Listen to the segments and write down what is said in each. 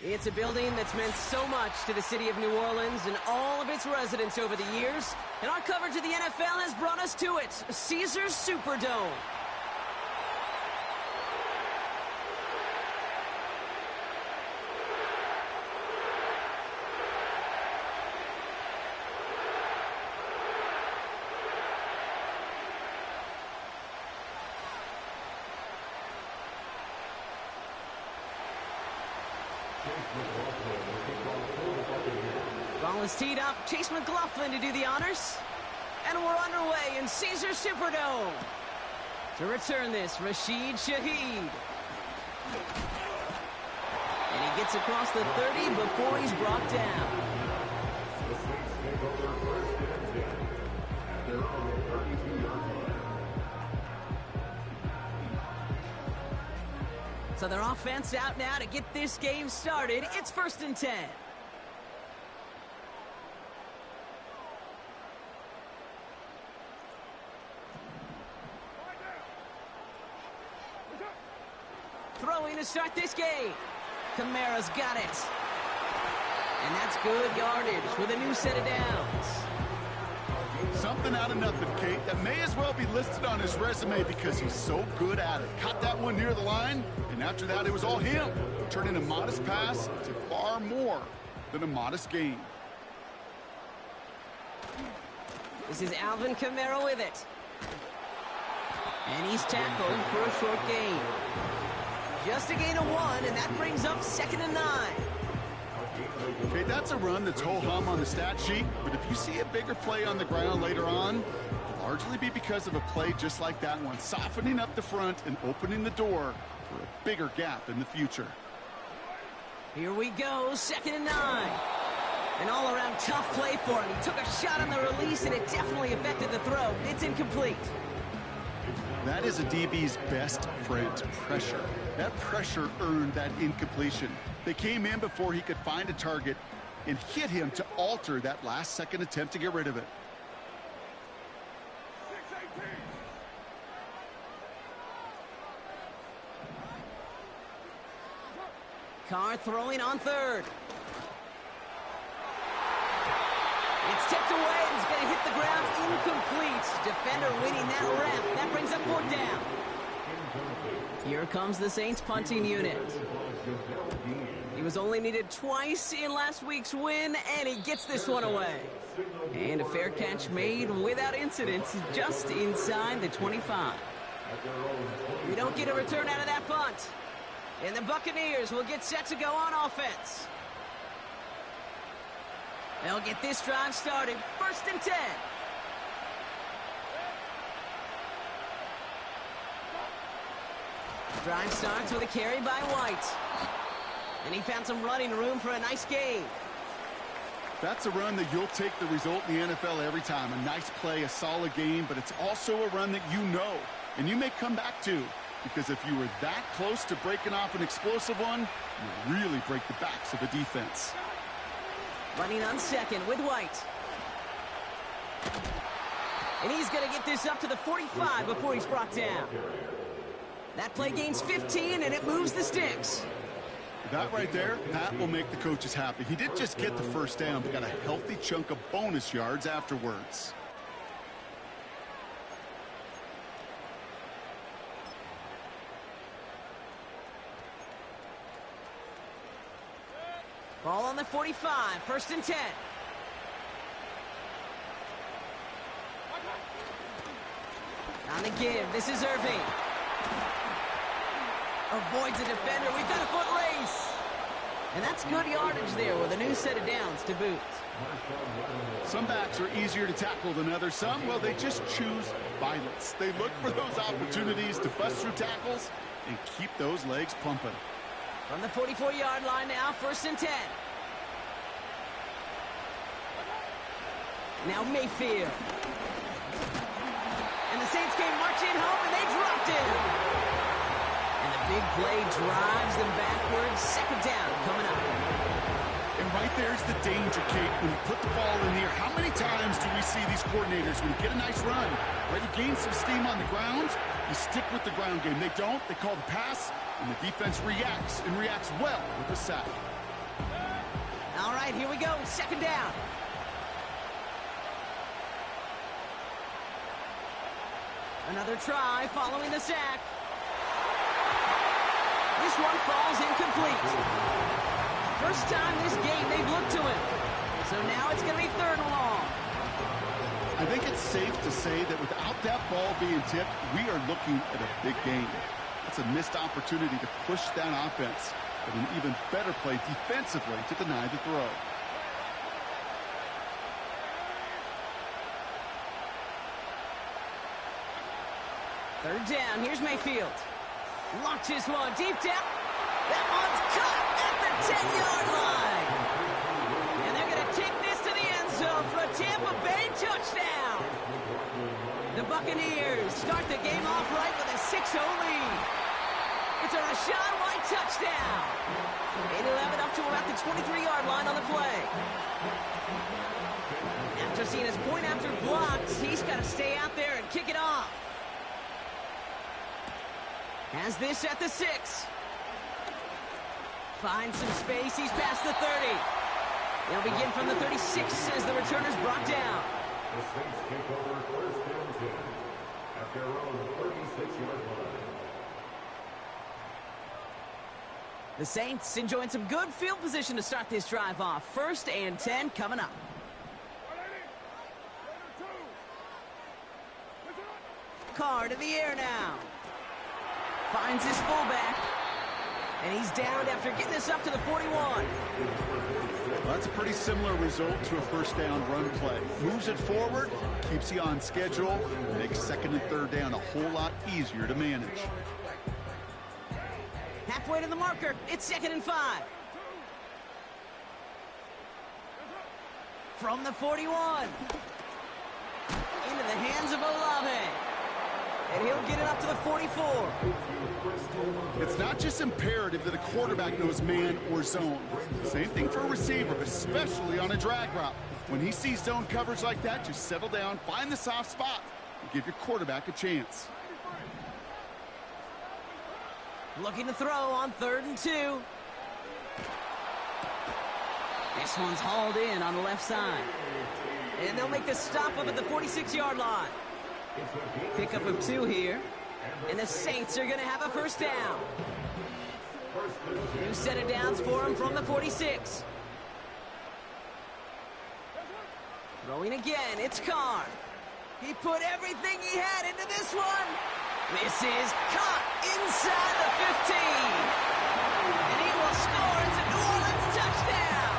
It's a building that's meant so much to the city of New Orleans and all of its residents over the years. And our coverage of the NFL has brought us to it, Caesars Superdome. Ball is teed up. Chase McLaughlin to do the honors. And we're underway in Caesars Superdome. To return this, Rashid Shaheed. And he gets across the 30 before he's brought down. So their offense out now to get this game started. It's 1st and 10. Throwing to start this game. Kamara's got it. And that's good yardage with a new set of downs. Something out of nothing, Kate. That may as well be listed on his resume because he's so good at it. Caught that one near the line, and after that it was all him. Turning a modest pass to far more than a modest gain. This is Alvin Kamara with it. And he's tackled for a short gain. Just a gain of 1, and that brings up 2nd and 9. Okay, that's a run that's ho-hum on the stat sheet, but if you see a bigger play on the ground later on, it'll largely be because of a play just like that one, softening up the front and opening the door for a bigger gap in the future. Here we go, 2nd and 9. An all-around tough play for him. He took a shot on the release, and it definitely affected the throw. It's incomplete. That is a DB's best friend, pressure. That pressure earned that incompletion. They came in before he could find a target and hit him to alter that last-second attempt to get rid of it. Carr throwing on 3rd. It's tipped away, and he's going to hit the ground incomplete. Defender winning that rep. That brings up 4th down. Here comes the Saints punting unit. He was only needed twice in last week's win, and he gets this one away. And a fair catch made without incident, just inside the 25. We don't get a return out of that punt. And the Buccaneers will get set to go on offense. They'll get this drive started. 1st and 10. Drive starts with a carry by White. And he found some running room for a nice gain. That's a run that you'll take the result in the NFL every time. A nice play, a solid game, but it's also a run that you know and you may come back to, because if you were that close to breaking off an explosive one, you really break the backs of a defense. Running on 2nd with White. And he's going to get this up to the 45 before he's brought down. That play gains 15, and it moves the sticks. That right there, that will make the coaches happy. He didn't just get the 1st down, but got a healthy chunk of bonus yards afterwards. Ball on the 45, 1st and 10. On the give, this is Irving. Avoids a defender. We've got a foot race. And that's good yardage there with a new set of downs to boot. Some backs are easier to tackle than others. Some, well, they just choose violence. They look for those opportunities to bust through tackles and keep those legs pumping. From the 44-yard line now, 1st and 10. Now Mayfield. And the Saints came marching home, and they dropped him. And the big play drives them backwards. 2nd down coming up. And right there's the danger, Kate. When you put the ball in the air, how many times do we see these coordinators, when you get a nice run, right, you gain some steam on the ground, you stick with the ground game. They don't. They call the pass, and the defense reacts, and reacts well with the sack. right, here we go. Second down. Another try following the sack. This one falls incomplete. First time this game they've looked to him. So now it's going to be third and long. I think it's safe to say that without that ball being tipped, we are looking at a big game. It's a missed opportunity to push that offense, but an even better play defensively to deny the throw. Third down, here's Mayfield. Launches one deep down. That one's caught at the 10-yard line. And they're going to take this to the end zone for a Tampa Bay touchdown. The Buccaneers start the game off right with a 6-0 lead. It's a Rachaad White touchdown. 8-11 up to about the 23-yard line on the play. After seeing his point after blocked, he's got to stay out there and kick it off. Has this at the 6. Finds some space. He's past the 30. They'll begin from the 36 as the returner's brought down. The Saints take over first and 10 at their own 36-yard line. The Saints enjoying some good field position to start this drive off. First and 10 coming up. Carr to the air now. Finds his fullback. And he's down after getting this up to the 41. Well, that's a pretty similar result to a first down run play. Moves it forward, keeps you on schedule, makes second and third down a whole lot easier to manage. Halfway to the marker, it's second and 5. From the 41. Into the hands of Olave. And he'll get it up to the 44. It's not just imperative that a quarterback knows man or zone. Same thing for a receiver, especially on a drag route. When he sees zone coverage like that, just settle down, find the soft spot, and give your quarterback a chance. Looking to throw on 3rd and 2. This one's hauled in on the left side. And they'll make the stop up at the 46-yard line. Pickup of 2 here. And the Saints are going to have a first down. New set of downs for him from the 46. Throwing again, it's Carr. He put everything he had into this one. This is caught inside the 15. And he will score. It's a New Orleans touchdown.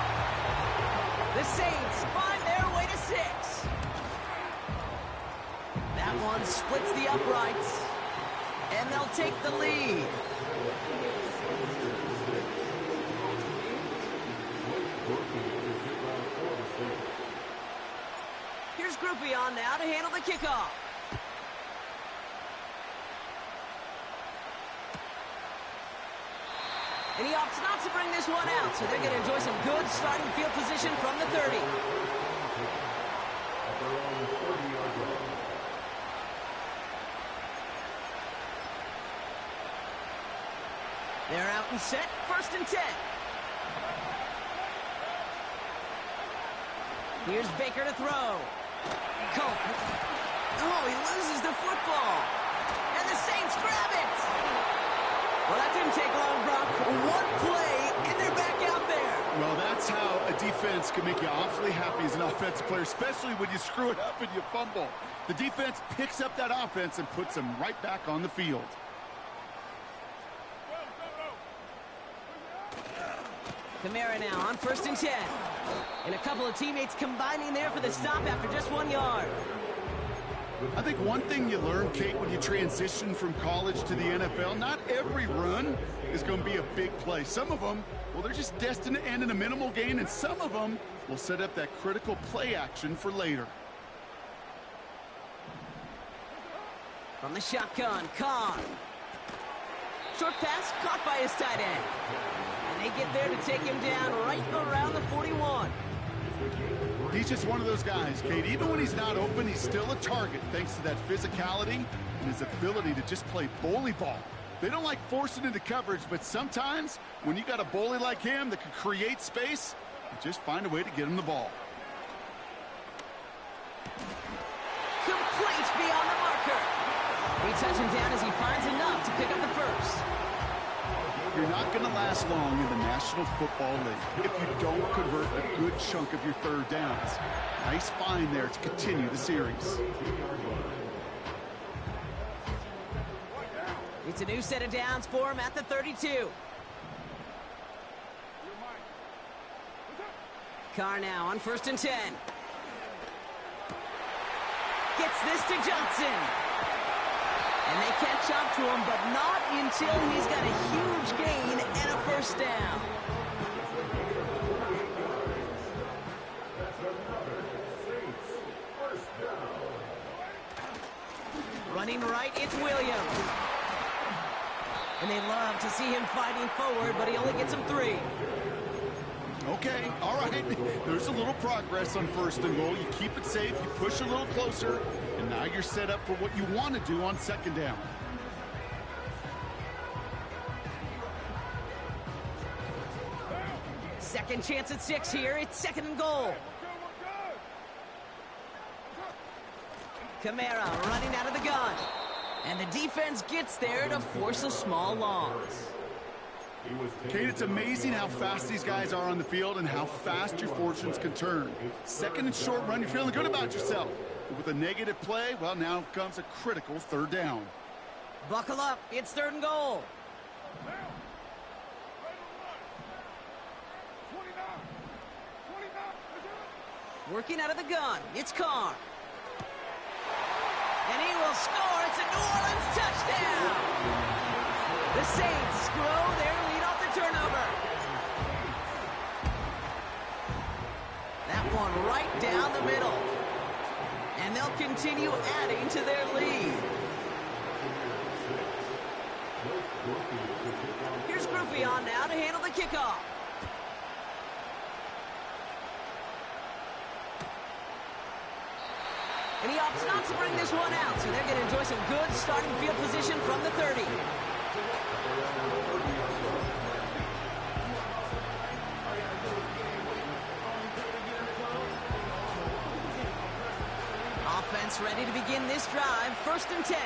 The Saints find their way to 6. That one splits the uprights. And they'll take the lead. Here's Groupie on now to handle the kickoff. And he opts not to bring this one out, so they're going to enjoy some good starting field position from the 30. They're out and set, 1st and 10. Here's Baker to throw. Cope. Oh, he loses the football. And the Saints grab it. Well, that didn't take long, Brock. One play, and they're back out there. Well, that's how a defense can make you awfully happy as an offensive player, especially when you screw it up and you fumble. The defense picks up that offense and puts them right back on the field. Kamara now on 1st and 10. And a couple of teammates combining there for the stop after just 1 yard. I think one thing you learn, Kate, when you transition from college to the NFL, not every run is going to be a big play. Some of them, well, they're just destined to end in a minimal gain, and some of them will set up that critical play action for later. From the shotgun, Carr. Short pass caught by his tight end. And they get there to take him down right around the 41. He's just one of those guys, Kate. Even when he's not open, he's still a target thanks to that physicality and his ability to just play bully ball. They don't like forcing into coverage, but sometimes when you got a bully like him that can create space, Just find a way to get him the ball. Complete beyond the marker. They touch him down as he finds enough to pick up the first. You're not going to last long in the National Football League if you don't convert a good chunk of your third downs. Nice find there to continue the series. It's a new set of downs for him at the 32. Carr now on 1st and 10. Gets this to Johnson. And they catch up to him, but not until he's got a huge gain and a first down. Running right, it's Williams. And they love to see him fighting forward, but he only gets him 3. Okay, all right. There's a little progress on 1st and goal. You keep it safe, you push a little closer, and now you're set up for what you want to do on 2nd down. Second chance at 6 here. It's 2nd and goal. Kamara running out of the gun. And the defense gets there to force a small loss. Kate, it's amazing how fast these guys are on the field and how fast your fortunes can turn. 2nd and short run, you're feeling good about yourself. But with a negative play, well, now comes a critical 3rd down. Buckle up. It's 3rd and goal. Working out of the gun. It's Carr. And he will score. It's a New Orleans touchdown. The Saints grow their lead off the turnover. That one right down the middle. And they'll continue adding to their lead. Here's Groupie on now to handle the kickoff. And he opts not to bring this one out, so they're going to enjoy some good starting field position from the 30. Offense ready to begin this drive. 1st and 10.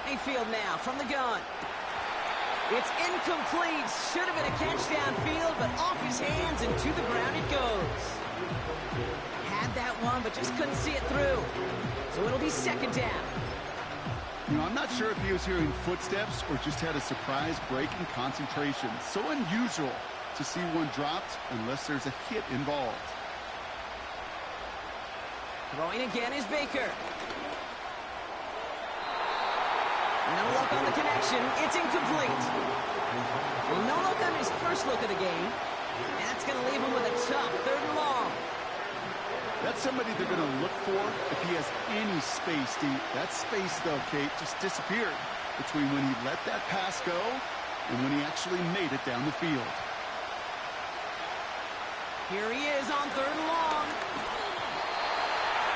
Mayfield now from the gun. It's incomplete. Should have been a catch downfield, but off his hands and to the ground it goes. Had that one, but just couldn't see it through. So it'll be 2nd down. You know, I'm not sure if he was hearing footsteps or just had a surprise break in concentration. So unusual to see one dropped unless there's a hit involved. Throwing again is Baker. No luck on the connection. It's incomplete. Well, no luck on his first look of the game. That's going to leave him with a tough 3rd and long. That's somebody they're going to look for if he has any space deep. That space, though, Kate, just disappeared between when he let that pass go and when he actually made it down the field. Here he is on 3rd and long.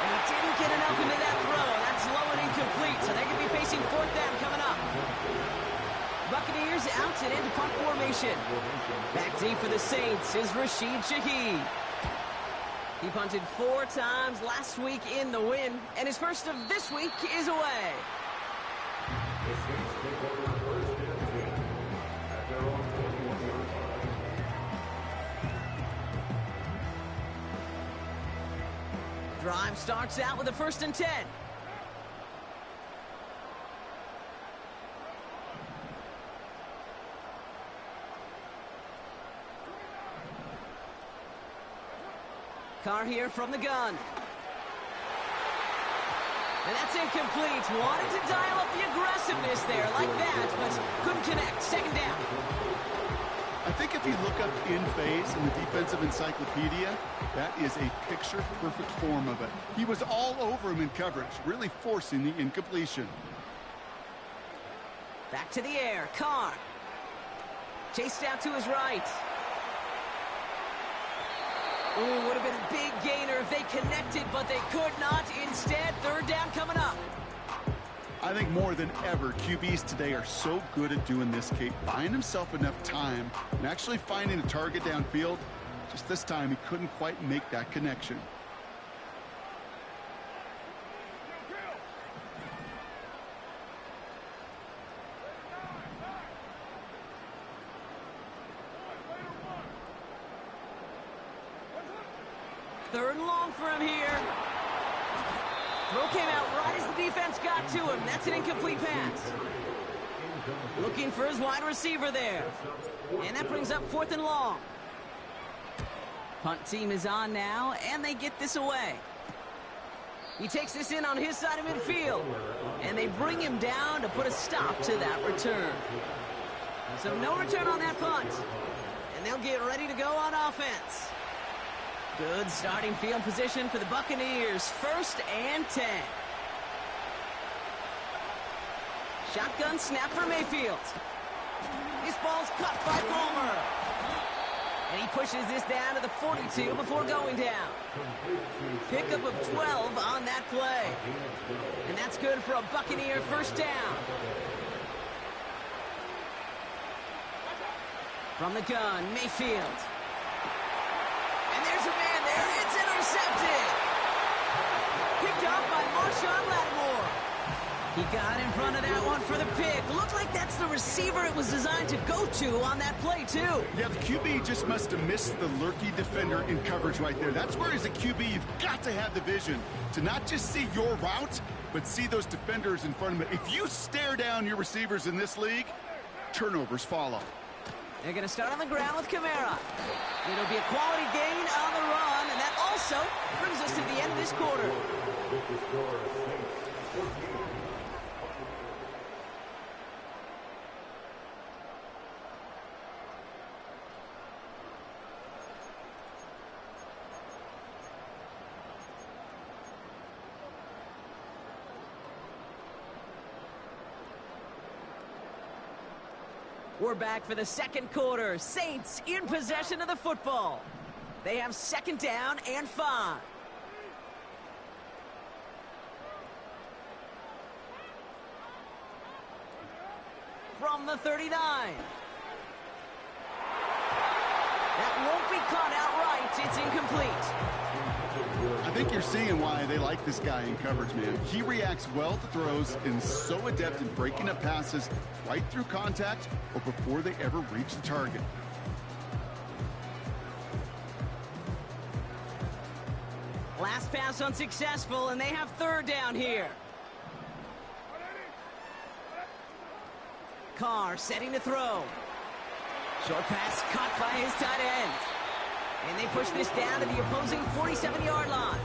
And he didn't get enough into that throw. That's low and incomplete, so they could be facing 4th down coming up. Buccaneers out and into punt formation. Back deep for the Saints is Rashid Shaheed. He punted 4 times last week in the win, and his first of this week is away. The Saints take over 1st and 10 at their own 21-yard line. Drive starts out with a 1st and 10. Carr here from the gun. And that's incomplete. Wanted to dial up the aggressiveness there like that, but couldn't connect. 2nd down. I think if you look up in phase in the defensive encyclopedia, that is a picture-perfect form of it. He was all over him in coverage, really forcing the incompletion. Back to the air. Carr. Chased out to his right. Ooh, would have been a big gainer if they connected, but they could not. Instead, 3rd down coming up. I think more than ever, QBs today are so good at doing this, Kate, buying himself enough time and actually finding a target downfield. Just this time, he couldn't quite make that connection. Third and long for him here. Throw came out right as the defense got to him. That's an incomplete pass. Looking for his wide receiver there. And that brings up 4th and long. Punt team is on now, and they get this away. He takes this in on his side of midfield. And they bring him down to put a stop to that return. So no return on that punt. And they'll get ready to go on offense. Good starting field position for the Buccaneers. 1st and 10. Shotgun snap for Mayfield. This ball's cut by Palmer. And he pushes this down to the 42 before going down. Pickup of 12 on that play. And that's good for a Buccaneer 1st down. From the gun, Mayfield. And there's a man there. It's intercepted. Picked up by Marshawn Lattimore. He got in front of that one for the pick. Looked like that's the receiver it was designed to go to on that play, too. Yeah, the QB just must have missed the lurky defender in coverage right there. That's where, as a QB, you've got to have the vision to not just see your route, but see those defenders in front of it. If you stare down your receivers in this league, turnovers follow. They're going to start on the ground with Kamara. It'll be a quality gain on the run, and that also brings us to the end of this quarter. We're back for the 2nd quarter. Saints in possession of the football. They have 2nd down and 5. From the 39. That won't be caught outright. It's incomplete. I think you're seeing why they like this guy in coverage, man. He reacts well to throws and is so adept in breaking up passes right through contact or before they ever reach the target. Last pass unsuccessful, and they have 3rd down here. Carr setting to throw. Short pass caught by his tight end. And they push this down to the opposing 47-yard line.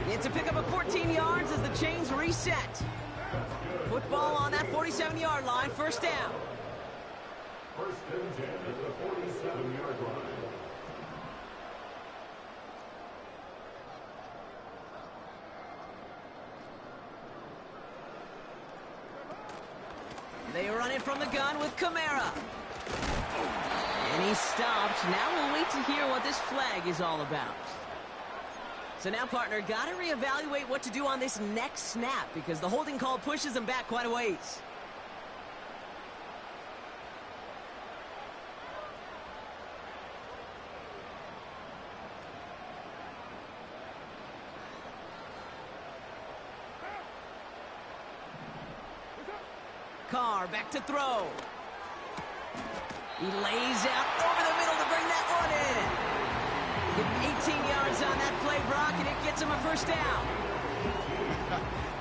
It's a pickup of 14 yards as the chains reset. Football on that 47-yard line, 1st down. 1st and 10 at the 47-yard line. They run it from the gun with Kamara. And he stopped. Now we'll wait to hear what this flag is all about. So now, partner, got to reevaluate what to do on this next snap because the holding call pushes him back quite a ways. Carr back to throw. He lays out over the middle to bring that one in. Give him 18 yards on that play, Brock, and it gets him a 1st down.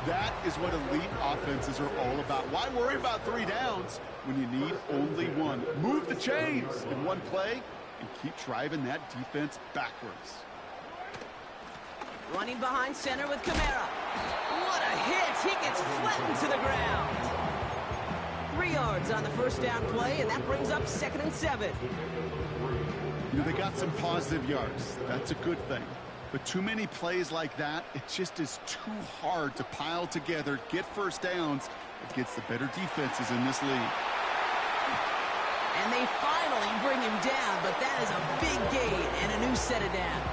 That is what elite offenses are all about. Why worry about 3 downs when you need only 1? Move the chains in one play and keep driving that defense backwards. Running behind center with Kamara. What a hit! He gets flattened to the ground. 3 yards on the 1st down play, and that brings up 2nd and 7. You know, they got some positive yards. That's a good thing. But too many plays like that, it just is too hard to pile together, get 1st downs against the better defenses in this league. And they finally bring him down, but that is a big gain and a new set of downs.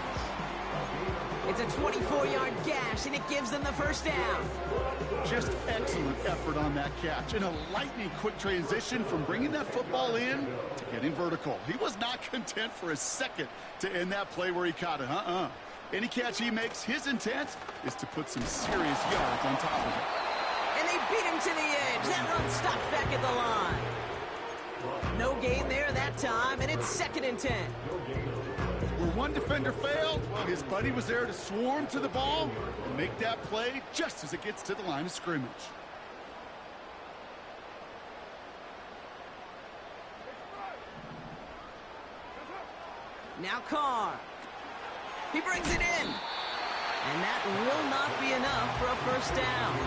It's a 24-yard gash, and it gives them the 1st down. Just excellent effort on that catch. And a lightning quick transition from bringing that football in to getting vertical. He was not content for a second to end that play where he caught it. Any catch he makes, his intent is to put some serious yards on top of it. And they beat him to the edge. That run stopped back at the line. No gain there that time, and it's 2nd and 10. Where one defender failed, well, his buddy was there to swarm to the ball and make that play just as it gets to the line of scrimmage. Now Carr. He brings it in. And that will not be enough for a first down.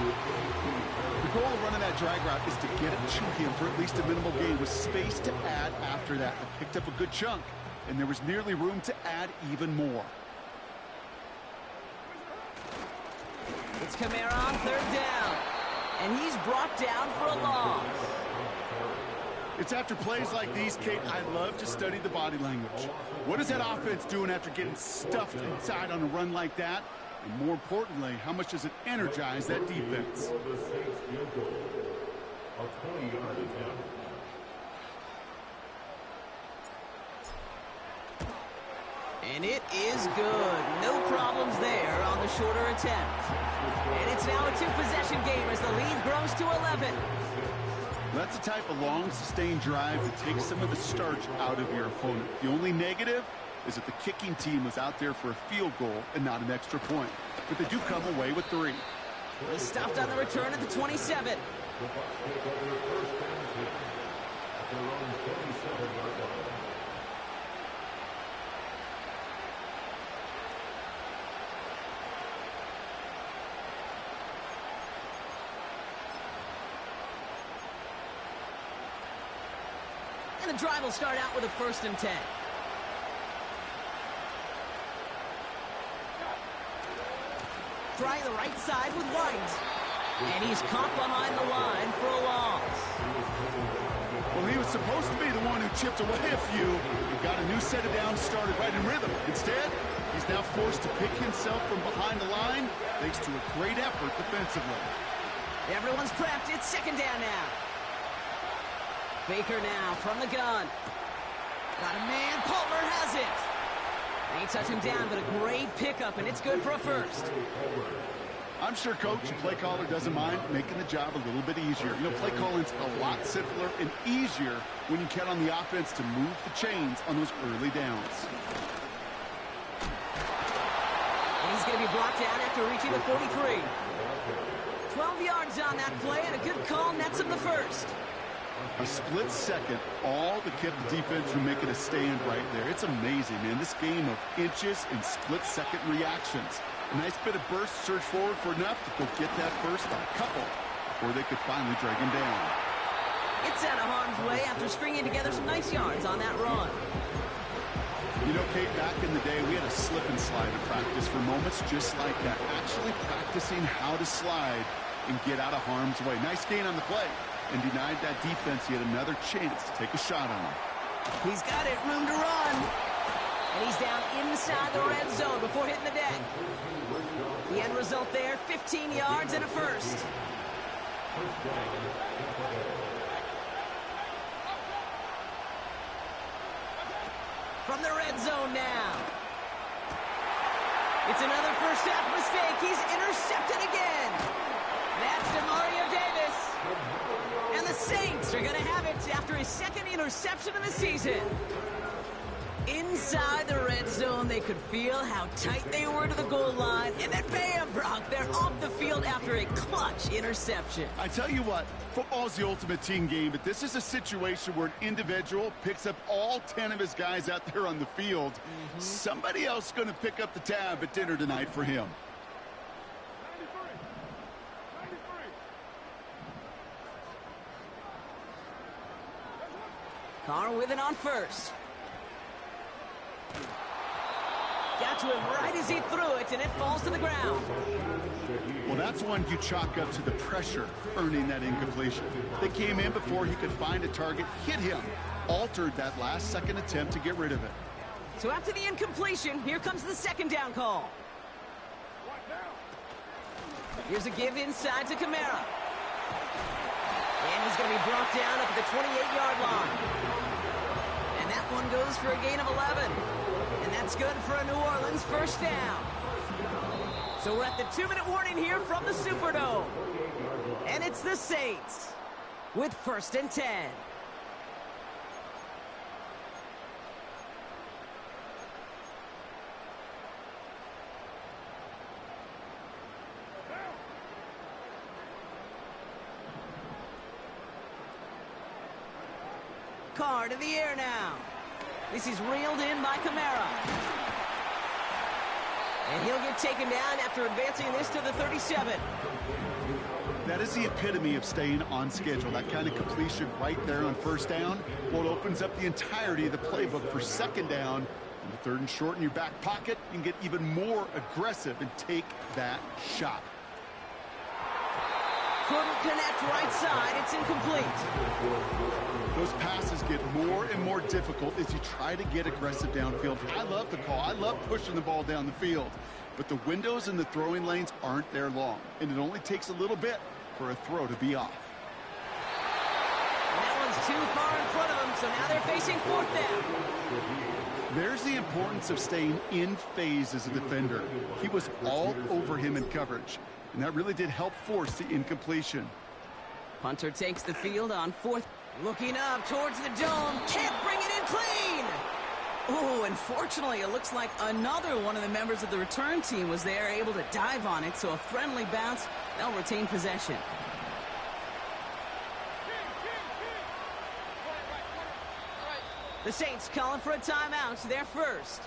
The goal of running that drag route is to get it to him for at least a minimal gain with space to add after that. They picked up a good chunk, and there was nearly room to add even more. It's Kamara on 3rd down. And he's brought down for a loss. It's after plays like these, Kate, I love to study the body language. What is that offense doing after getting stuffed inside on a run like that? And more importantly, how much does it energize that defense? And it is good. No problems there on the shorter attempt. And it's now a 2-possession game as the lead grows to 11. That's the type of long, sustained drive that takes some of the starch out of your opponent. The only negative is that the kicking team was out there for a field goal and not an extra point. But they do come away with 3. He stopped on the return at the 27. And the drive will start out with a 1st and 10. Trying the right side with White. And he's caught behind the line for a loss. Well, he was supposed to be the one who chipped away a few. He got a new set of downs started right in rhythm. Instead, he's now forced to pick himself from behind the line thanks to a great effort defensively. Everyone's prepped. It's 2nd down now. Baker now from the gun. Got a man. Palmer has it. Ain't touch him down, but a great pickup, and it's good for a 1st. I'm sure coach and play caller doesn't mind making the job a little bit easier. You know, play calling's a lot simpler and easier when you count on the offense to move the chains on those early downs. And he's going to be brought down after reaching the 43. 12 yards on that play, and a good call nets him the 1st. A split second, all that kept the defense from making a stand right there. It's amazing, man. This game of inches and split-second reactions. A nice bit of burst, surge forward for enough to go get that first by a couple before they could finally drag him down. It's out of harm's way after stringing together some nice yards on that run. You know, Kate, back in the day, we had a slip and slide in practice for moments just like that. Actually practicing how to slide and get out of harm's way. Nice gain on the play. And denied that defense yet another chance to take a shot on him. He's got it, room to run. And he's down inside the red zone before hitting the deck. The end result there, 15 yards and a 1st. From the red zone now. It's another first half mistake. He's intercepted again. That's DeMario Davis. And the Saints are going to have it after his 2nd interception of the season. Inside the red zone, they could feel how tight they were to the goal line. And then bam, Brock, they're off the field after a clutch interception. I tell you what, football's the ultimate team game, but this is a situation where an individual picks up all 10 of his guys out there on the field. Somebody else is going to pick up the tab at dinner tonight for him. Carr with it on 1st. Got to him right as he threw it, and it falls to the ground. Well, that's one you chalk up to the pressure earning that incompletion. They came in before he could find a target, hit him, altered that last-second attempt to get rid of it. So after the incompletion, here comes the 2nd down call. Here's a give inside to Kamara. And he's going to be brought down up at the 28-yard line. And that one goes for a gain of 11. And that's good for a New Orleans first down. So we're at the 2-minute warning here from the Superdome. And it's the Saints with 1st and 10. Carr to the air now. This is reeled in by Kamara. And he'll get taken down after advancing this to the 37. That is the epitome of staying on schedule. That kind of completion right there on 1st down. Well, it opens up the entirety of the playbook for 2nd down. And the 3rd and short in your back pocket, you can get even more aggressive and take that shot. Couldn't connect right side. It's incomplete. Those passes get more and more difficult as you try to get aggressive downfield. I love the call. I love pushing the ball down the field. But the windows in the throwing lanes aren't there long. And it only takes a little bit for a throw to be off. And that one's too far in front of them, so now they're facing 4th down. There's the importance of staying in phase as a defender. He was all over him in coverage. And that really did help force the incompletion. Punter takes the field on 4th. Looking up towards the dome. Can't bring it in clean. Oh, unfortunately, it looks like another one of the members of the return team was there, able to dive on it. So a friendly bounce. They'll retain possession. The Saints calling for a timeout. They're first.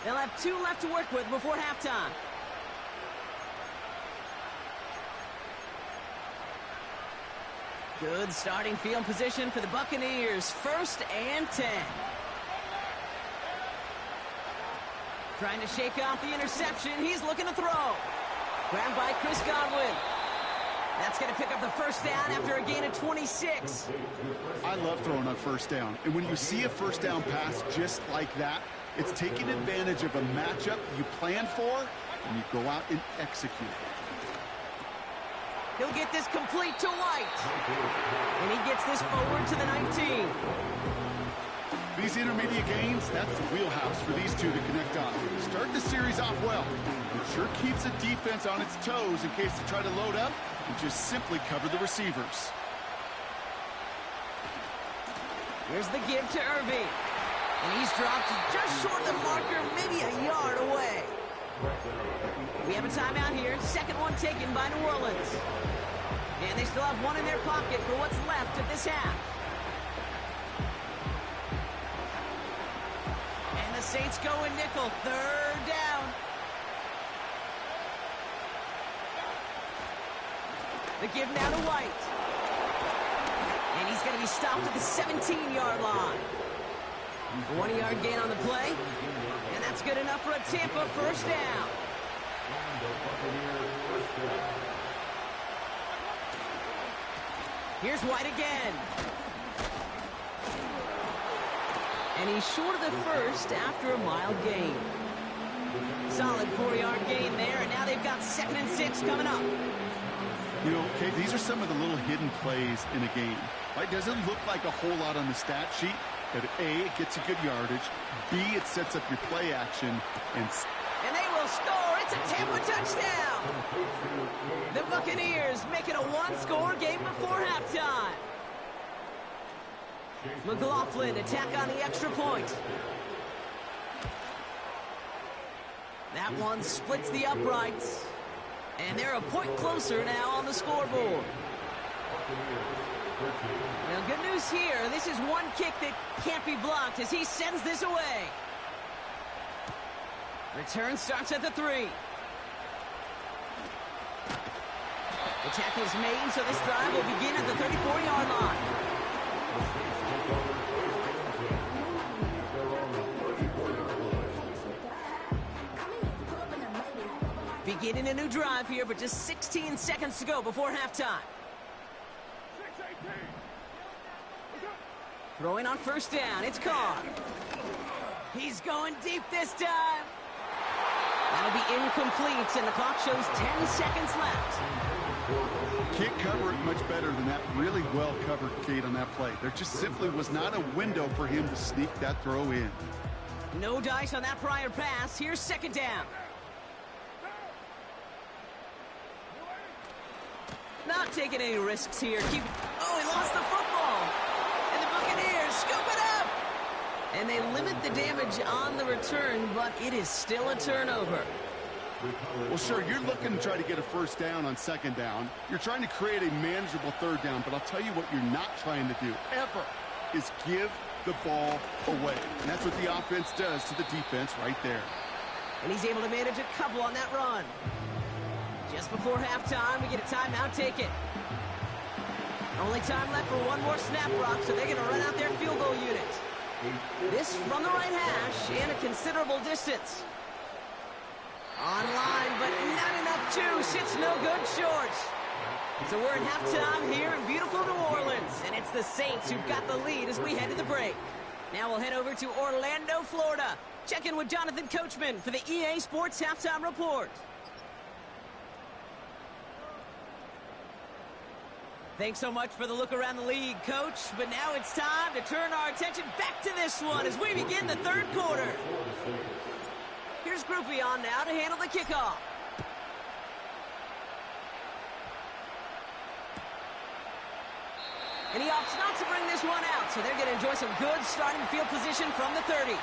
They'll have 2 left to work with before halftime. Good starting field position for the Buccaneers. 1st and 10. Trying to shake off the interception. He's looking to throw. Grabbed by Chris Godwin. That's going to pick up the 1st down after a gain of 26. I love throwing on 1st down. And when you see a 1st down pass just like that, it's taking advantage of a matchup you plan for, and you go out and execute. He'll get this complete to White. And he gets this forward to the 19. These intermediate gains, that's the wheelhouse for these two to connect on. Start the series off well. It sure keeps the defense on its toes in case they try to load up and just simply cover the receivers. Here's the give to Irving. And he's dropped just short of the marker, maybe a yard away. We have a timeout here. 2nd one taken by New Orleans. And they still have 1 in their pocket for what's left of this half. And the Saints go in nickel. 3rd down. The give now to White. And he's going to be stopped at the 17-yard line. A 1-yard gain on the play. And that's good enough for a Tampa 1st down. Here's White again. And he's short of the 1st after a mild gain. Solid 4-yard gain there, and now they've got 2nd and 6 coming up. You know, okay, these are some of the little hidden plays in a game. Right? Doesn't look like a whole lot on the stat sheet, but A, it gets a good yardage. B, it sets up your play action. And they will score. It's a Tampa touchdown. The Buccaneers make it a 1-score game before halftime. McLaughlin attack on the extra point. That one splits the uprights. And they're a point closer now on the scoreboard. Now, good news here. This is one kick that can't be blocked as he sends this away. Return starts at the 3. The tackle is made, so this drive will begin at the 34-yard line. Beginning a new drive here, but just 16 seconds to go before halftime. Throwing on 1st down, it's Carr. He's going deep this time. That'll be incomplete, and the clock shows 10 seconds left. Can't cover it much better than that. Really well covered, Kate, on that play. There just simply was not a window for him to sneak that throw in. No dice on that prior pass. Here's second down. Not taking any risks here. Oh, he lost the football. And the Buccaneers scoop it up. And they limit the damage on the return, but it is still a turnover. Well, sure, you're looking to try to get a first down on second down. You're trying to create a manageable third down, but I'll tell you what you're not trying to do, ever, is give the ball away. And that's what the offense does to the defense right there. And he's able to manage a couple on that run. Just before halftime, we get a timeout, take it. Only time left for one more snap, Brock, so they're going to run out their field goal unit. This from the right hash and a considerable distance. Online, but not enough juice. It's no good short. So we're in halftime here in beautiful New Orleans, and it's the Saints who've got the lead as we head to the break. Now we'll head over to Orlando, Florida. Check in with Jonathan Coachman for the EA Sports Halftime Report. Thanks so much for the look around the league, Coach. But now it's time to turn our attention back to this one as we begin the third quarter. Here's Groupie on now to handle the kickoff. And he opts not to bring this one out, so they're going to enjoy some good starting field position from the 30.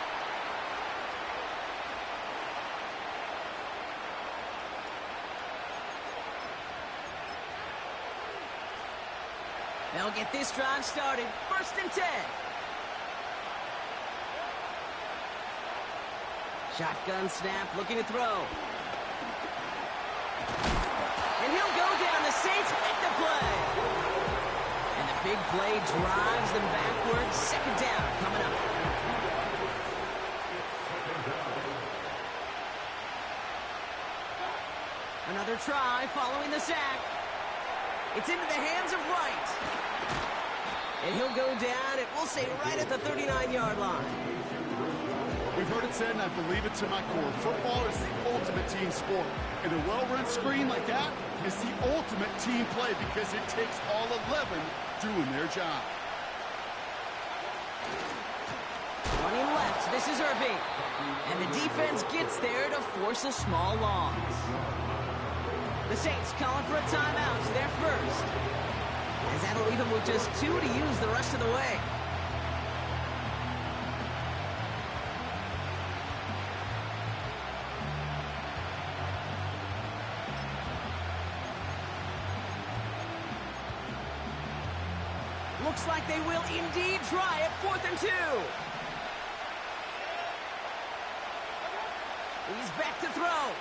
They'll get this drive started. First and 10. Shotgun snap, looking to throw. And he'll go down. The Saints make the play. And the big play drives them backwards. Second down coming up. Another try following the sack. It's into the hands of Wright. And he'll go down, and we'll say right at the 39-yard line. We've heard it said, and I believe it to my core, football is the ultimate team sport. And a well-run screen like that is the ultimate team play because it takes all 11 doing their job. Running left, this is Irving. And the defense gets there to force a small loss. The Saints calling for a timeout, their first. As that'll leave them with just 2 to use the rest of the way. Looks like they will indeed try it. 4th and 2. He's back to throw.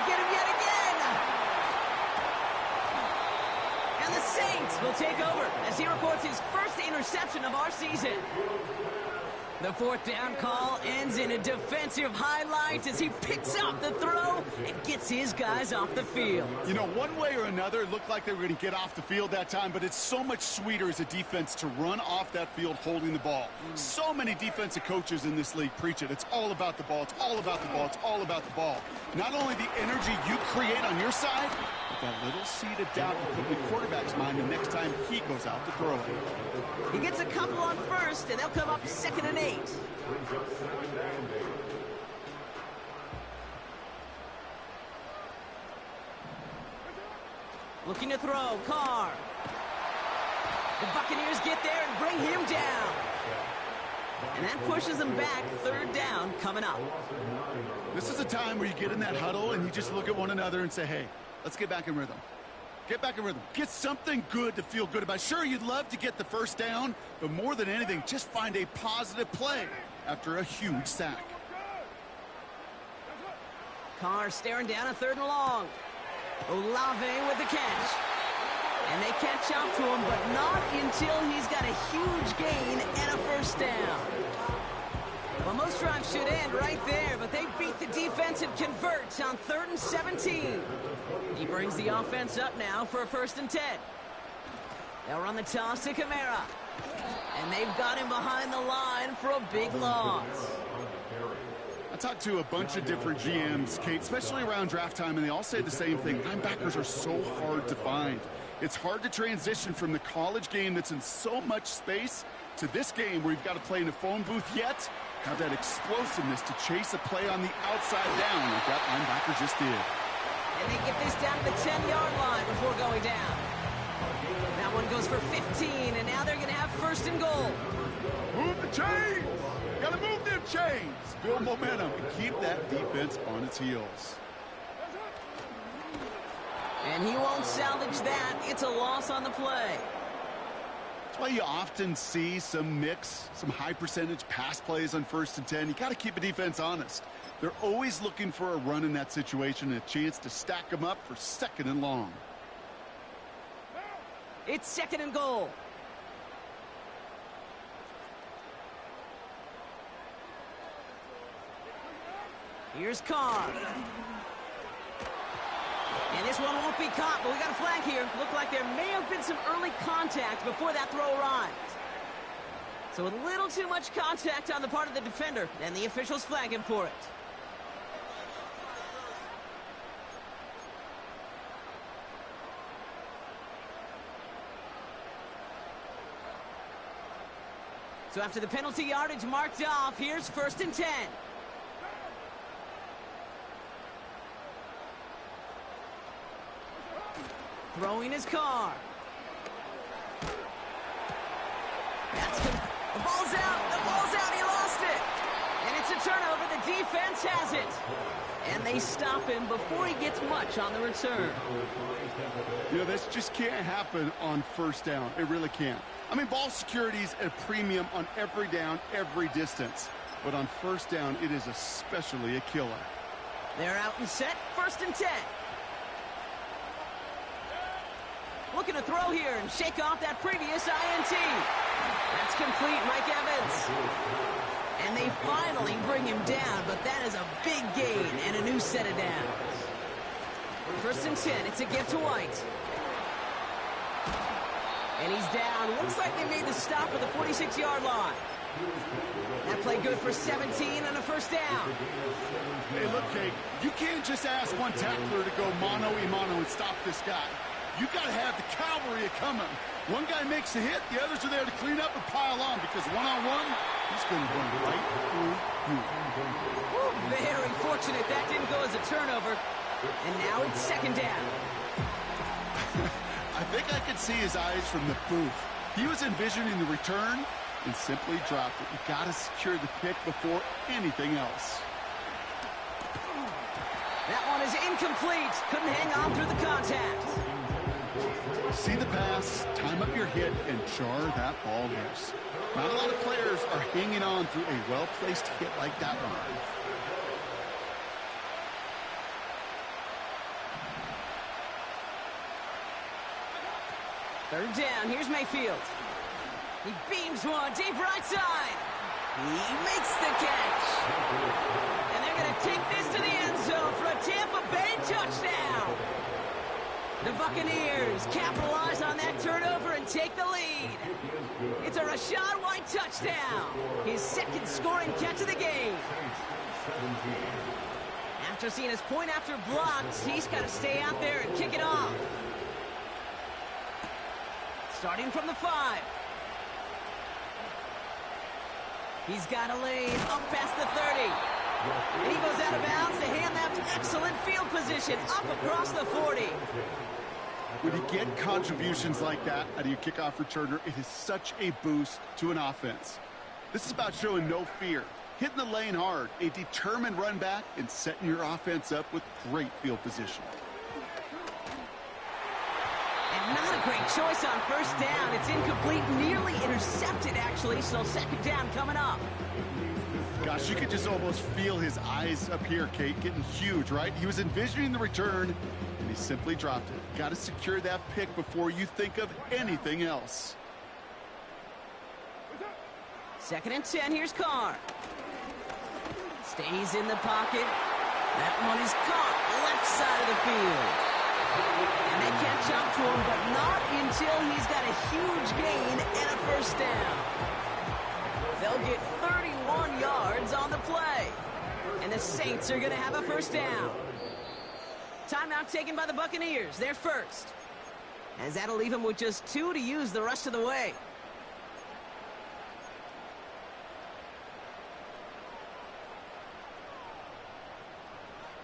Get him yet again. And the Saints will take over as he records his first interception of our season. The 4th down call ends in a defensive highlight as he picks up the throw and gets his guys off the field. You know, one way or another, it looked like they were going to get off the field that time, but it's so much sweeter as a defense to run off that field holding the ball. So many defensive coaches in this league preach it. It's all about the ball. It's all about the ball. It's all about the ball. Not only the energy you create on your side, but that little seed of doubt you put in the quarterback's mind the next time he goes out to throw it. He gets a couple on first, and they'll come up 2nd and 8. Looking to throw, Carr. The Buccaneers get there and bring him down. And that pushes them back. 3rd down coming up. This is a time where you get in that huddle and you just look at one another and say, hey, let's get back in rhythm. Get back in rhythm. Get something good to feel good about. Sure, you'd love to get the first down, but more than anything, just find a positive play after a huge sack. Carr staring down a 3rd and long. Olave with the catch. And they catch up to him, but not until he's got a huge gain and a first down. Well, most drives should end right there, but they beat the defense and convert on 3rd and 17. He brings the offense up now for a 1st and 10. They'll run the toss to Kamara. And they've got him behind the line for a big loss. I talked to a bunch of different GMs, Kate, especially around draft time, and they all say the same thing. Linebackers are so hard to find. It's hard to transition from the college game that's in so much space to this game where you've got to play in a phone booth, yet have that explosiveness to chase a play on the outside down like that linebacker just did. And they get this down to the 10-yard line before going down. That one goes for 15, and now they're going to have first and goal. Move the chains! Gotta move them chains! Build momentum and keep that defense on its heels. And he won't salvage that. It's a loss on the play. That's why you often see some mix, some high-percentage pass plays on 1st and 10. You got to keep a defense honest. They're always looking for a run in that situation and a chance to stack them up for 2nd and long. It's 2nd and goal. Here's Carr. And this one won't be caught, but we got a flag here. Looked like there may have been some early contact before that throw arrived. So a little too much contact on the part of the defender, and the officials flag him for it. So after the penalty yardage marked off, here's 1st and 10. Throwing his car. The ball's out. The ball's out. He lost it. And it's a turnover. The defense has it. And they stop him before he gets much on the return. You know, this just can't happen on 1st down. It really can't. I mean, ball security's a premium on every down, every distance. But on 1st down, it is especially a killer. They're out and set. 1st and 10. Looking to throw here and shake off that previous INT. That's complete, Mike Evans. And they finally bring him down, but that is a big gain and a new set of downs. 1st and 10, it's a gift to White. And he's down. Looks like they made the stop at the 46-yard line. That play good for 17 and a 1st down. Hey, look, Kate, you can't just ask one tackler to go mano-a-mano and stop this guy. You got to have the cavalry coming. One guy makes a hit, the others are there to clean up and pile on, because one-on-one, he's going to run right through you. Very fortunate that didn't go as a turnover. And now it's 2nd down. I think I could see his eyes from the booth. He was envisioning the return and simply dropped it. You got to secure the pick before anything else. That one is incomplete. Couldn't hang on through the contact. See the pass, time up your hit, and jar that ball loose. Not a lot of players are hanging on through a well-placed hit like that one. 3rd down, here's Mayfield. He beams one deep right side. He makes the catch. And they're going to take this to the end zone for a Tampa Bay touchdown. The Buccaneers capitalize on that turnover and take the lead. It's a Rachaad White touchdown. His 2nd scoring catch of the game. After seeing his point after blocks, he's got to stay out there and kick it off. Starting from the 5. He's got a lane up past the 30. And he goes out of bounds to hand them excellent field position up across the 40. When you get contributions like that out of your kickoff returner, it is such a boost to an offense. This is about showing no fear, hitting the lane hard, a determined run back, and setting your offense up with great field position. And not a great choice on 1st down. It's incomplete, nearly intercepted, actually, so 2nd down coming up. Gosh, you could just almost feel his eyes up here, Kate, getting huge, right? He was envisioning the return, and he simply dropped it. Got to secure that pick before you think of anything else. 2nd and 10, here's Carr. Stays in the pocket. That one is caught, left side of the field. And they can't jump to him, but not until he's got a huge gain and a 1st down. They'll get 31 yards on the play. And the Saints are going to have a first down. Timeout taken by the Buccaneers. They're first. As that'll leave them with just 2 to use the rest of the way.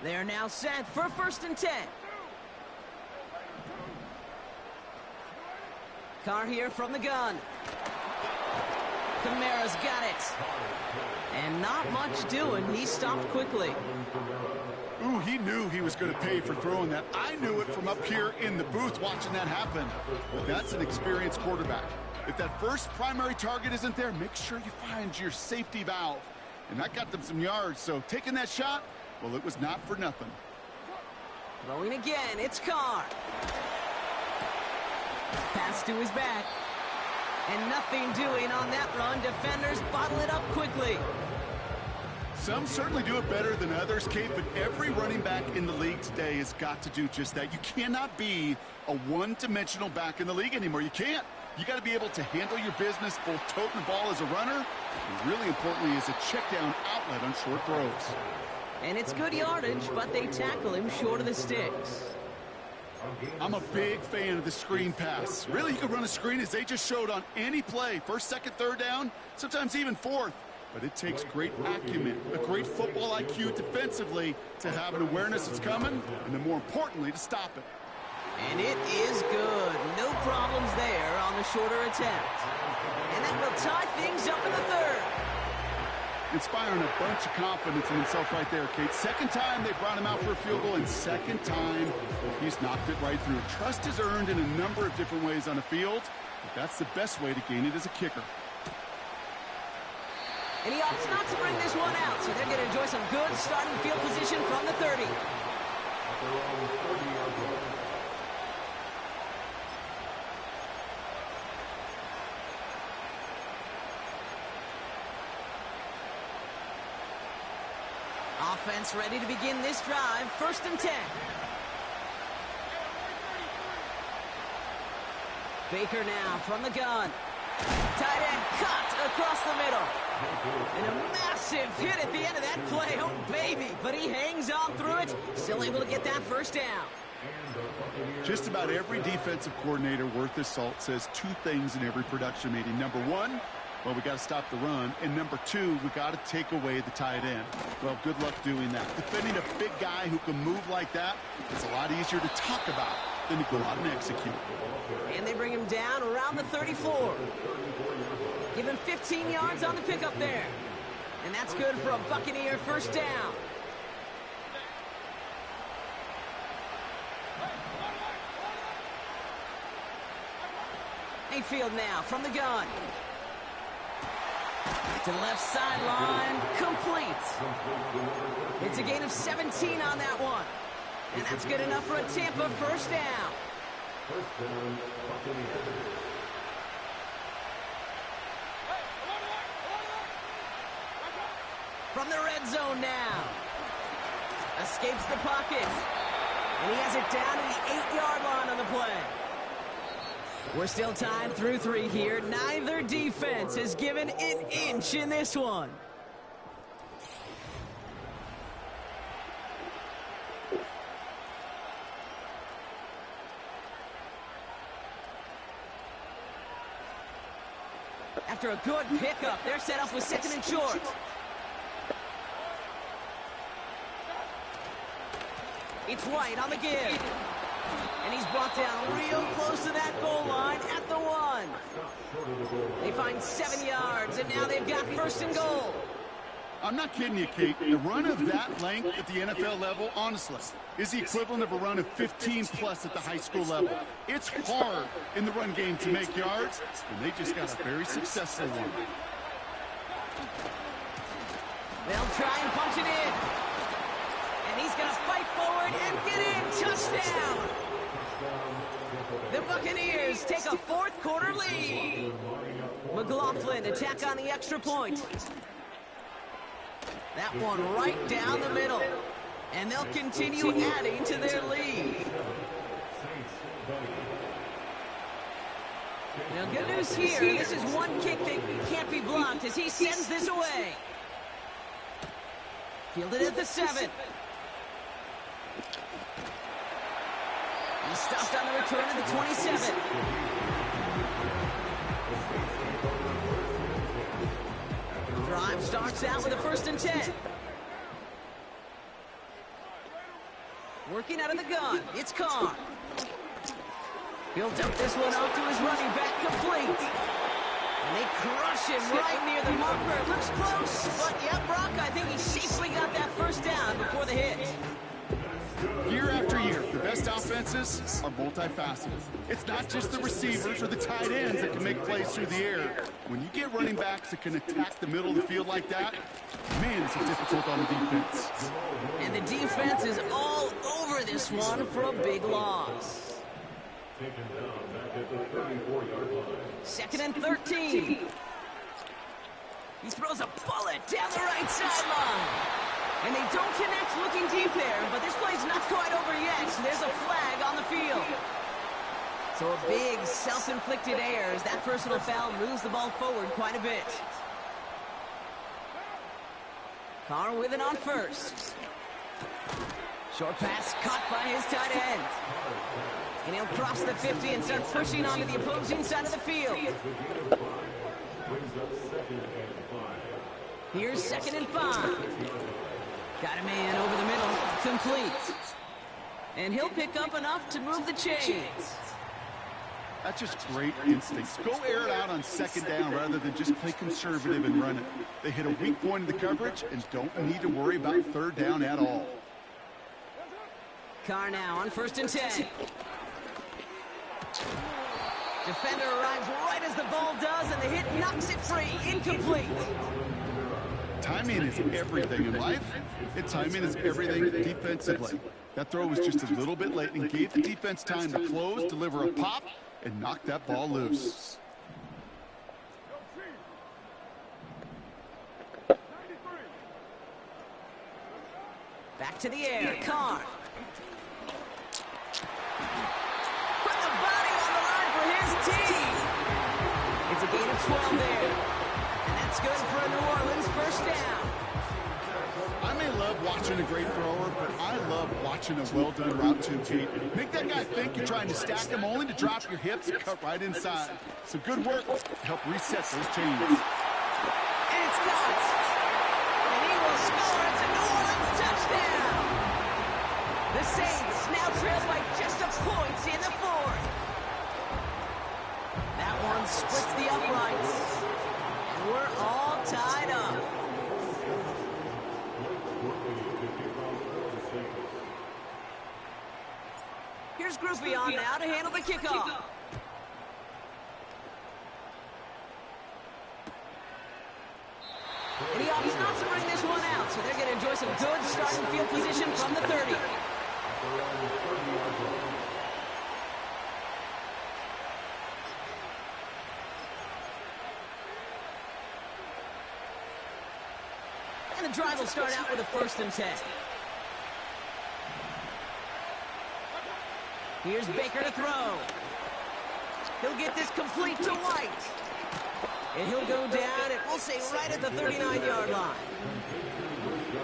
They're now set for 1st and 10. Carr here from the gun. Kamara's got it. And not much doing. He stopped quickly. Ooh, he knew he was going to pay for throwing that. I knew it from up here in the booth watching that happen. But that's an experienced quarterback. If that first primary target isn't there, make sure you find your safety valve. And that got them some yards, so taking that shot, well, it was not for nothing. Throwing again, it's Carr. Pass to his back. And nothing doing on that run. Defenders bottle it up quickly. Some certainly do it better than others, Kate, but every running back in the league today has got to do just that. You cannot be a one-dimensional back in the league anymore. You can't. You got to be able to handle your business, both toting the ball as a runner, and really importantly as a check-down outlet on short throws. And it's good yardage, but they tackle him short of the sticks. I'm a big fan of the screen pass. Really, you can run a screen as they just showed on any play. 1st, 2nd, 3rd down, sometimes even 4th. But it takes great acumen, a great football IQ defensively to have an awareness it's coming, and then more importantly, to stop it. And it is good. No problems there on the shorter attempt. And that will tie things up in the 3rd. Inspiring a bunch of confidence in himself right there, Kate. 2nd time they brought him out for a field goal, and 2nd time he's knocked it right through. Trust is earned in a number of different ways on the field, but that's the best way to gain it as a kicker. And he opts not to bring this one out, so they're going to enjoy some good starting field position from the 30. Offense ready to begin this drive. 1st and 10. Baker now from the gun. Tight end cut across the middle. And a massive hit at the end of that play. Oh, baby. But he hangs on through it. Still able to get that first down. Just about every defensive coordinator worth his salt says 2 things in every production meeting. Number 1, well, we got to stop the run. And number 2, we got to take away the tight end. Well, good luck doing that. Defending a big guy who can move like that, it's a lot easier to talk about than to go out and execute. And they bring him down around the 34. Give him 15 yards on the pickup there. And that's good for a Buccaneer first down. Mayfield now from the gun. To the left sideline, complete. It's a gain of 17 on that one. And that's good enough for a Tampa first down. From the red zone now. Escapes the pocket. And he has it down to the 8-yard line on the play. We're still tied through 3 here. Neither defense has given an inch in this one. After a good pickup, they're set up with 2nd and short. It's White on the give. And he's brought down real close to that goal line at the 1. They find 7 yards, and now they've got 1st and goal. I'm not kidding you, Kate. The run of that length at the NFL level, honestly, is the equivalent of a run of 15-plus at the high school level. It's hard in the run game to make yards, and they just got a very successful one. They'll try and punch it in. And he's going to fight forward and get in. Touchdown! The Buccaneers take a 4th quarter lead. McLaughlin attack on the extra point. That one right down the middle. And they'll continue adding to their lead. Now, good news here. This is one kick that can't be blocked as he sends this away. Fielded at the 7. He stopped on the return of the 27. Drive starts out with a 1st and 10. Working out of the gun, it's Carr. He'll dump this one off to his running back, complete. And they crush him right near the marker. It looks close, but yeah, Brock, I think he safely got that 1st down before the hit. Year after year, the best offenses are multifaceted. It's not just the receivers or the tight ends that can make plays through the air. When you get running backs that can attack the middle of the field like that, man, it's difficult on the defense. And the defense is all over this one for a big loss. Taken down back at the 34-yard line. 2nd and 13. He throws a bullet down the right sideline. And they don't connect looking deep there, but this play's not quite over yet. So there's a flag on the field. So a big self-inflicted error as that personal foul moves the ball forward quite a bit. Carr with it on 1st. Short pass caught by his tight end. And he'll cross the 50 and start pushing onto the opposing side of the field. Here's 2nd and 5. Got a man over the middle, complete. And he'll pick up enough to move the chains. That's just great instincts. Go air it out on 2nd down rather than just play conservative and run it. They hit a weak point in the coverage and don't need to worry about 3rd down at all. Carr now on 1st and 10. Defender arrives right as the ball does, and the hit knocks it free. Incomplete. Timing is everything in life, and timing is everything defensively. That throw was just a little bit late and gave the defense time to close, deliver a pop, and knock that ball loose. Back to the air, Carr. Put the body on the line for his team. It's a gain of 12 there. And that's good for a New Orleans 1st down. I may love watching a great thrower, but I love watching a well-done route to Pete. Make that guy think you're trying to stack him only to drop your hips and cut right inside. So good work to help reset those chains. And it's caught. And he will score. It's a New Orleans touchdown. The Saints now trail by just a point in the 4th. That one splits the uprights. And we're all tied up. Here's Groupie on now to handle the kickoff. And he opts not to bring this one out, so they're going to enjoy some good starting field position from the 30. And the drive will start out with a 1st and 10. Here's Baker to throw. He'll get this complete to White. And he'll go down, and we'll say right at the 39-yard line.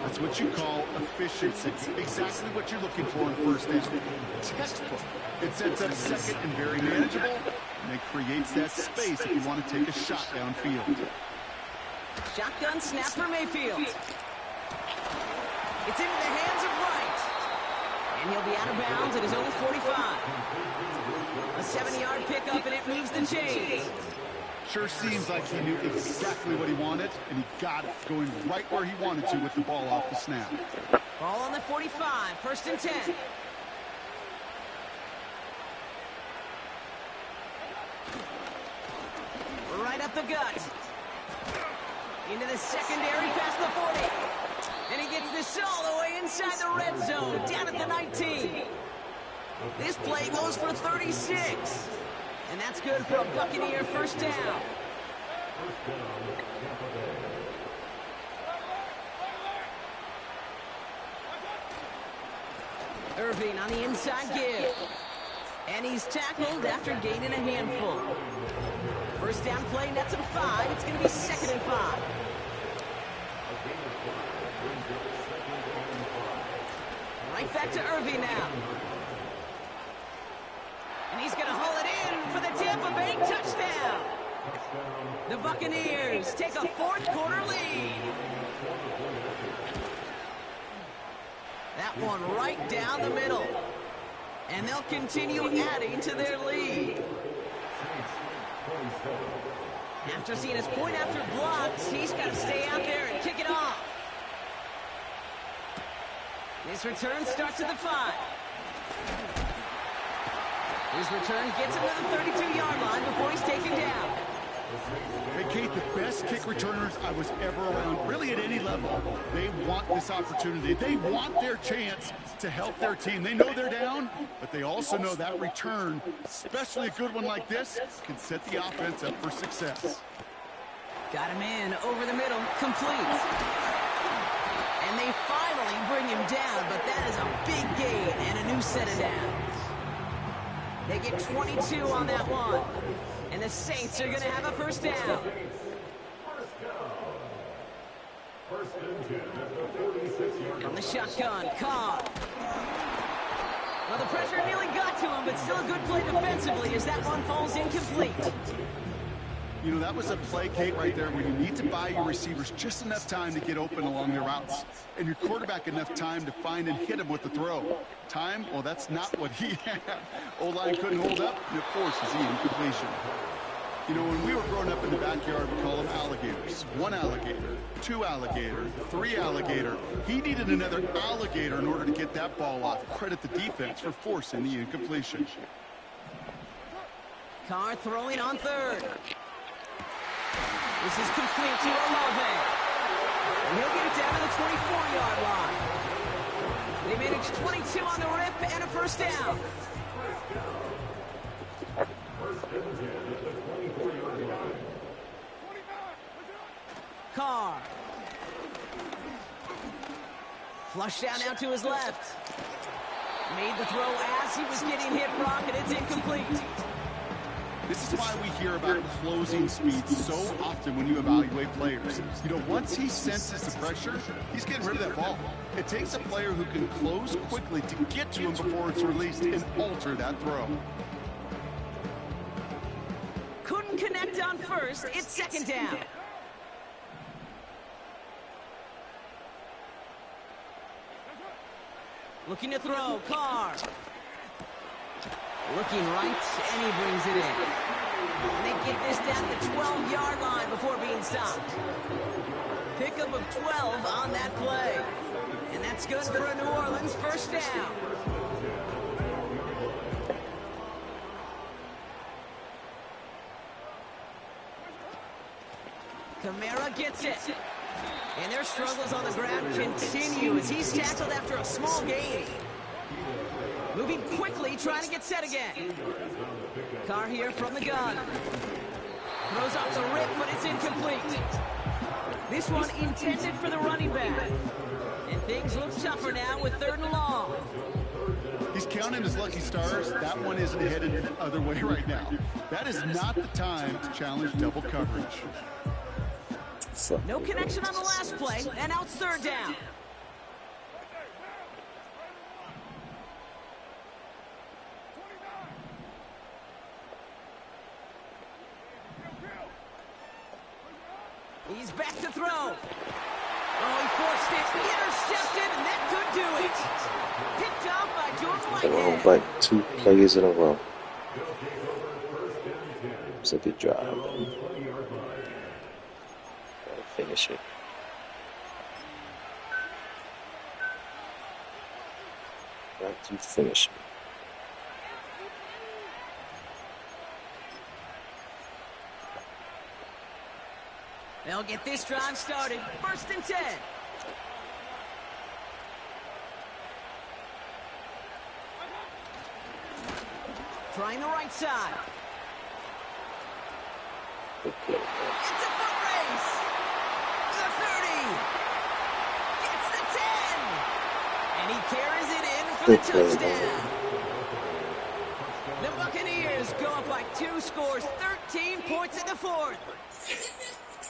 That's what you call efficiency. Exactly what you're looking for in 1st down. Textbook. It sets up 2nd and very manageable, and it creates that space if you want to take a shot downfield. Shotgun snap for Mayfield. It's into the hands of Wright. And he'll be out of bounds at his own 45. A 7-yard pickup, and it moves the chains. Sure seems like he knew exactly what he wanted, and he got it, going right where he wanted to with the ball off the snap. Ball on the 45, 1st and 10. Right up the gut. Into the secondary past the 40. And he gets this all the way inside the red zone, down at the 19. This play goes for 36. And that's good for a Buccaneer 1st down. Irving on the inside give. And he's tackled after gaining a handful. 1st down play, nets him 5. It's going to be 2nd and 5. Right back to Irving now. And he's going to haul it in for the Tampa Bay touchdown. The Buccaneers take a fourth-quarter lead. That one right down the middle. And they'll continue adding to their lead. After seeing his point after blocks, he's got to stay out there and kick it off. This return starts at the 5. His return gets him to the 32-yard line before he's taken down. Hey, Kate, the best kick returners I was ever around, really at any level, they want this opportunity. They want their chance to help their team. They know they're down, but they also know that return, especially a good one like this, can set the offense up for success. Got him in over the middle, complete. And they finally bring him down, but that is a big gain and a new set of downs. They get 22 on that one. And the Saints are going to have a first down. From the shotgun, Carr. Well, the pressure nearly got to him, but still a good play defensively as that one falls incomplete. You know, that was a play, Kate, right there where you need to buy your receivers just enough time to get open along their routes. And your quarterback enough time to find and hit him with the throw. Time? Well, that's not what he had. O-line couldn't hold up, and it forces the incompletion. You know, when we were growing up in the backyard, we call them alligators. 1 alligator, 2 alligator, 3 alligator. He needed another alligator in order to get that ball off. Credit the defense for forcing the incompletion. Carr throwing on third. This is complete to Olave. He'll get it down to the 24-yard line. They managed 22 on the rip and a first down. Carr. Flush down now to his left. Made the throw as he was getting hit, Brock, and it's incomplete. This is why we hear about closing speed so often when you evaluate players. You know, once he senses the pressure, he's getting rid of that ball. It takes a player who can close quickly to get to him before it's released and alter that throw. Couldn't connect on first. It's second down. Looking to throw, Carr. Looking right, and he brings it in. And they get this down to the 12-yard line before being stopped. Pickup of 12 on that play. And that's good for a New Orleans first down. Kamara gets it. And their struggles on the ground continue as he's tackled after a small gain. Moving quickly, trying to get set again. Carr here from the gun. Throws off the rip, but it's incomplete. This one intended for the running back. And things look tougher now with 3rd and long. He's counting his lucky stars. That one isn't headed the other way right now. That is not the time to challenge double coverage. No connection on the last play, and now it's 3rd down. He's back to throw. Oh, he forced it. Intercepted, and that could do it. Picked up by Jordan Whitehead. Like 2 plays in a row. It's a good job. Gotta finish it. Got to finish it. They'll get this drive started. 1st and 10. Trying the right side. Good play. It's a foot race. The 30. Gets the 10. And he carries it in for the touchdown. The Buccaneers go up by 2 scores, 13 points in the 4th.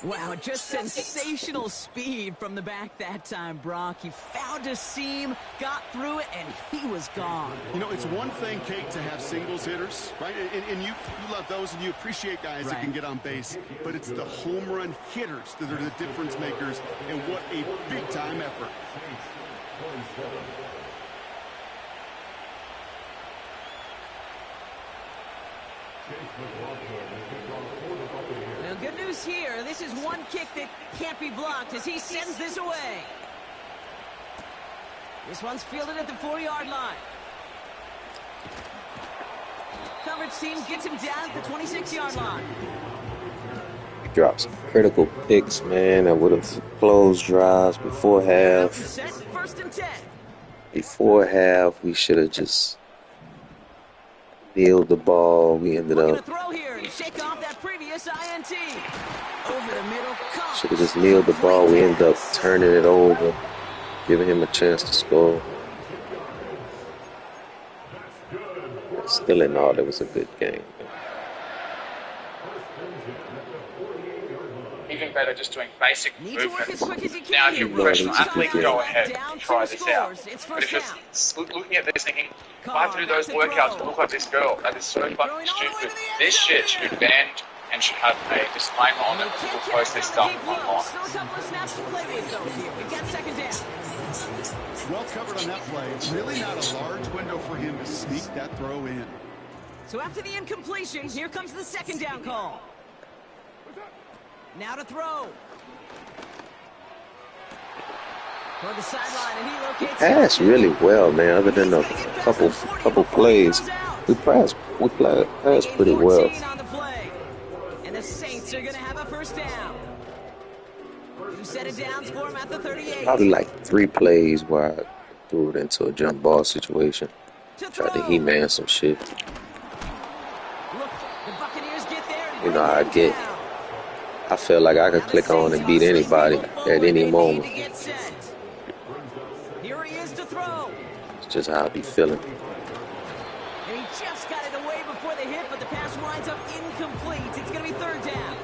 Wow, just sensational speed from the back that time, Brock. He found a seam, got through it, and he was gone. You know, it's one thing, Kate, to have singles hitters, right? And you love those, and you appreciate guys that can get on base. But it's the home run hitters that are the difference makers, and what a big-time effort. Well, good news here. This is one kick that can't be blocked as he sends this away. This one's fielded at the 4-yard line. Coverage team gets him down at the 26-yard line. He dropped some critical picks, man. That would have closed drives before half. First and 10. Before half, we should have just nailed the ball. We ended up. Throw here and shake off that previous INT. Over the middle. Should have just nailed the ball. We ended up turning it over, giving him a chance to score. Still in all, it was a good game. Even better just doing basic movements. Now, if you're a No, professional it's a athlete, good go game. ahead and try this out. But if you're looking at this thinking, if I have to do those workouts to look like this girl, that is so fucking stupid. This shit should be banned and should have a disclaimer on it before we post this stuff online. Well covered on that play. Really not a large window for him to sneak that throw in. So after the incompletion, here comes the second down call. Now to throw. Toward the sideline, and he locates. Passed really well, man. Other than a couple plays, we passed pretty well. On the play. And the Saints are going to have a first down. 2 set of downs for him at the 38. Probably like 3 plays where I threw it into a jump ball situation. Tried to He-Man some shit. Look, the Buccaneers get there. You know how I get. I feel like I could click on and beat anybody at any moment. Here he is to throw. It's just how I be feeling. And he just got it away before the hit, but the pass winds up incomplete. It's going to be third down.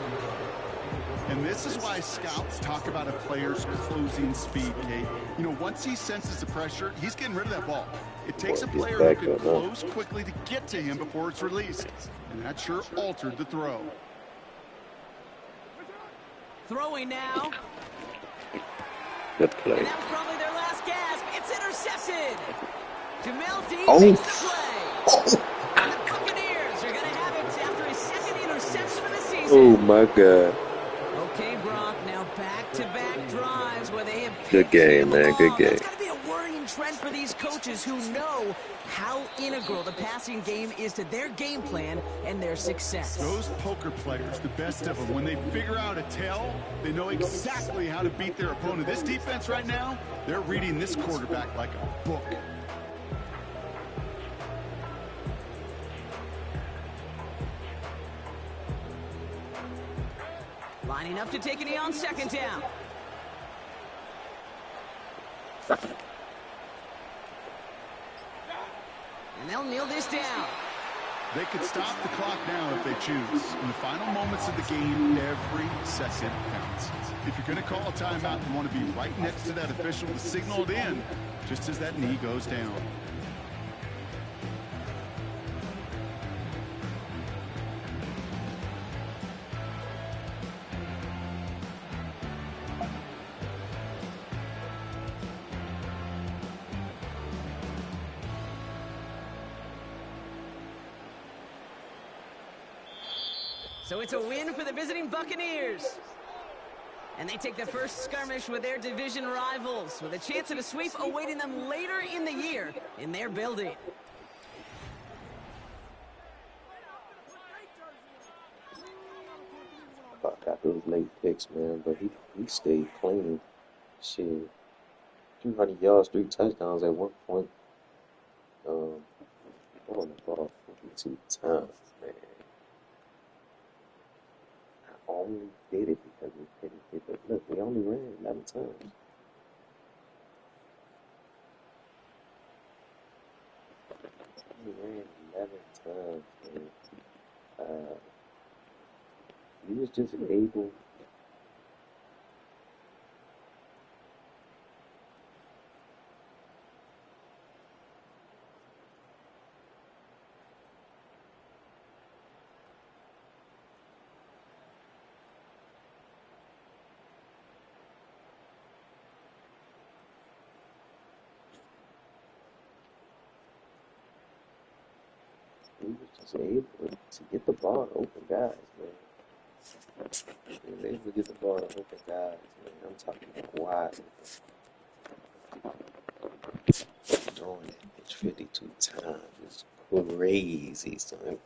And this is why scouts talk about a player's closing speed, Kate. You know, once he senses the pressure, he's getting rid of that ball. It takes a player who can close quickly to get to him before it's released. And that sure altered the throw. Throwing now. Good play. And that was probably their last gasp. It's intercepted. Jamel D Oh. makes the play. And the Buccaneers are going to have it after his second interception of the season. Oh, my God. Okay, Brock, now back-to-back drives where they have Good game, man. Good game. That's got to be a worrying trend for these coaches who know how integral the passing game is to their game plan and their success. Those poker players, the best of them, when they figure out a tell, they know exactly how to beat their opponent. This defense right now, they're reading this quarterback like a book. Lining up to take a knee on second down. And they'll kneel this down. They could stop the clock now if they choose. In the final moments of the game, every second counts. If you're going to call a timeout, you want to be right next to that official to signal it in, just as that knee goes down. So it's a win for the visiting Buccaneers. And they take the first skirmish with their division rivals, with a chance at a sweep awaiting them later in the year in their building. I got those late picks, man, but he stayed clean. Shit. 300 yards, 3 touchdowns at one point. On the ball 42 times, man. I only did it because we couldn't hit the look. We only ran 11 times. We ran 11 times, man. He was just able We was just able to get the ball to open guys, man. We was able to get the ball to open guys, man. I'm talking wide. Throwing it pitch 52 times. It's crazy, son.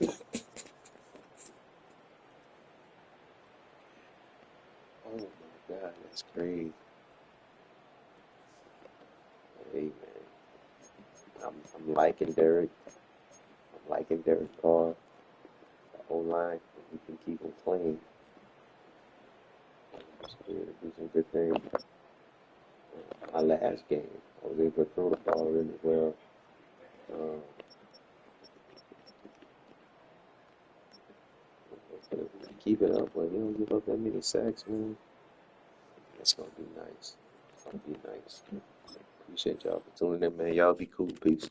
Oh my God, that's crazy. Hey, man. I'm liking Derek. I'm liking Derek Carr. The O-line, we can keep him playing. Do some good things. My last game, I was able to throw the ball really well. Keep it up, but you don't give up that many sacks, man. That's gonna be nice. It's gonna be nice. Appreciate y'all for tuning in, man. Y'all be cool. Peace.